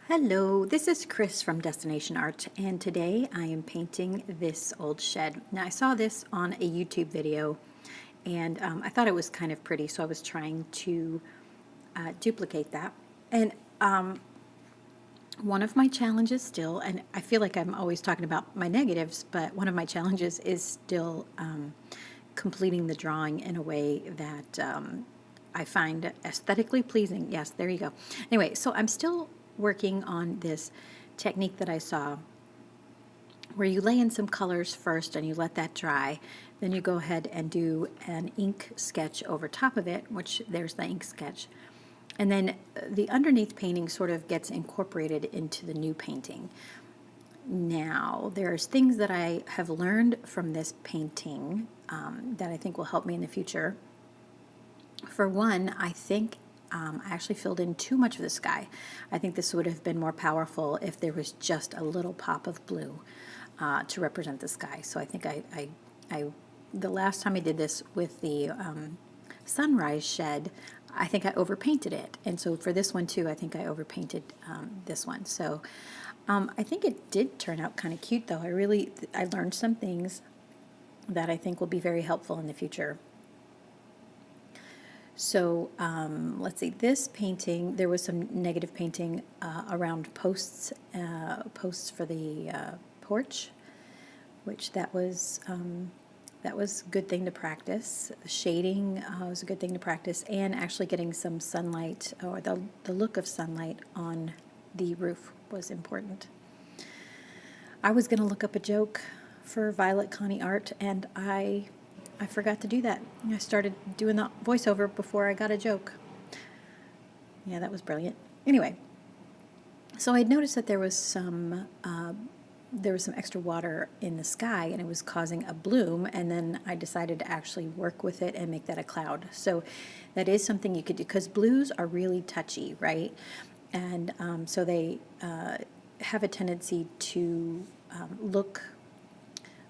Hello, this is Chris from Destination Art, and today I am painting this old shed. Now, I saw this on a YouTube video, and I thought it was kind of pretty, so I was trying to duplicate that. And one of my challenges still, and I feel like I'm always talking about my negatives, but one of my challenges is still completing the drawing in a way that I find aesthetically pleasing. Yes, there you go. Anyway, so I'm still working on this technique that I saw where you lay in some colors first and you let that dry. Then you go ahead and do an ink sketch over top of it, which there's the ink sketch. And then the underneath painting sort of gets incorporated into the new painting. Now, there's things that I have learned from this painting that I think will help me in the future. For one, I think I actually filled in too much of the sky. I think this would have been more powerful if there was just a little pop of blue to represent the sky. So I think the last time I did this with the sunrise shed, I think I overpainted it. And so for this one too, I think I overpainted this one. So I think it did turn out kind of cute though. I learned some things that I think will be very helpful in the future. So let's see, this painting, there was some negative painting around posts for the porch, which that was a good thing to practice. The shading was a good thing to practice, and actually getting some sunlight, or the look of sunlight on the roof was important. I was going to look up a joke for Violet Connie Art, and I forgot to do that. I started doing the voiceover before I got a joke. Yeah, that was brilliant. Anyway, so I'd noticed that there was some extra water in the sky, and it was causing a bloom, and then I decided to actually work with it and make that a cloud. So that is something you could do, because blues are really touchy, right? And so they have a tendency to look,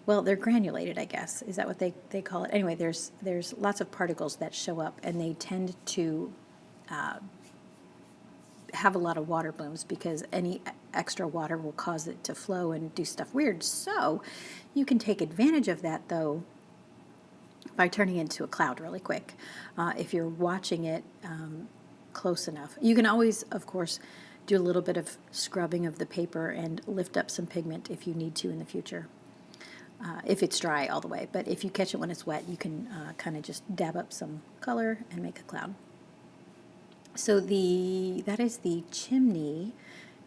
well, they're granulated, I guess. Is that what they call it? Anyway, there's lots of particles that show up, and they tend to have a lot of water blooms, because any extra water will cause it to flow and do stuff weird. So you can take advantage of that, though, by turning it into a cloud really quick. If you're watching it close enough. You can always, of course, do a little bit of scrubbing of the paper and lift up some pigment if you need to in the future. If it's dry all the way. But if you catch it when it's wet, you can kind of just dab up some color and make a cloud. So that is the chimney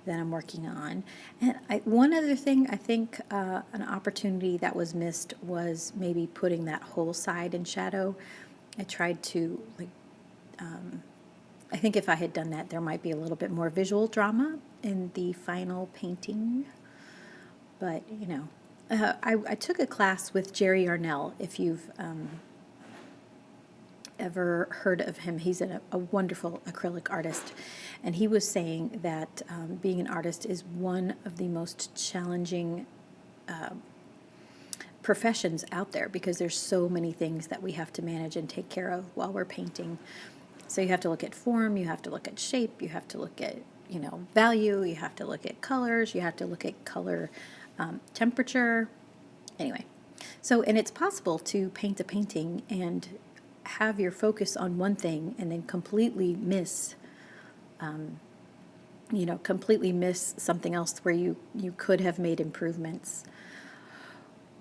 that I'm working on. And one other thing, I think an opportunity that was missed was maybe putting that whole side in shadow. I tried to, I think if I had done that, there might be a little bit more visual drama in the final painting. But, you know, I took a class with Jerry Arnell, if you've ever heard of him. He's a wonderful acrylic artist, and he was saying that being an artist is one of the most challenging professions out there, because there's so many things that we have to manage and take care of while we're painting. So you have to look at form, you have to look at shape, you have to look at, you know, value, you have to look at colors, you have to look at color temperature. Anyway, so, and it's possible to paint a painting and have your focus on one thing and then completely miss something else where you could have made improvements,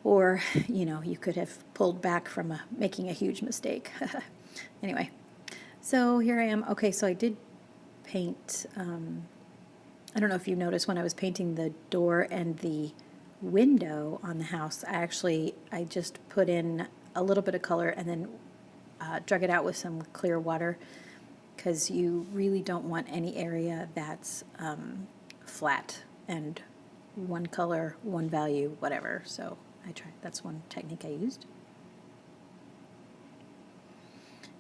or, you know, you could have pulled back from making a huge mistake. Anyway, so here I am. Okay, so I did paint, I don't know if you noticed when I was painting the door and the window on the house, I just put in a little bit of color and then drug it out with some clear water, because you really don't want any area that's flat and one color, one value, whatever. So that's one technique I used.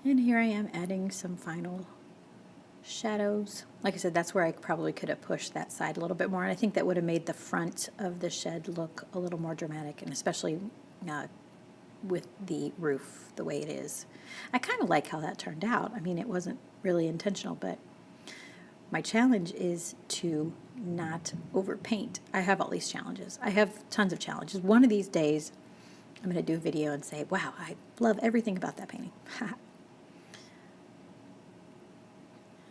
And here I am adding some final shadows. Like I said, that's where I probably could have pushed that side a little bit more, and I think that would have made the front of the shed look a little more dramatic, and especially with the roof the way it is. I kind of like how that turned out. I mean, it wasn't really intentional, but my challenge is to not overpaint. I have all these challenges. I have tons of challenges. One of these days, I'm going to do a video and say, wow, I love everything about that painting.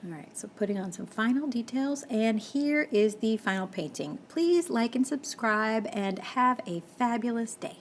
All right, so putting on some final details, and here is the final painting. Please like and subscribe, and have a fabulous day.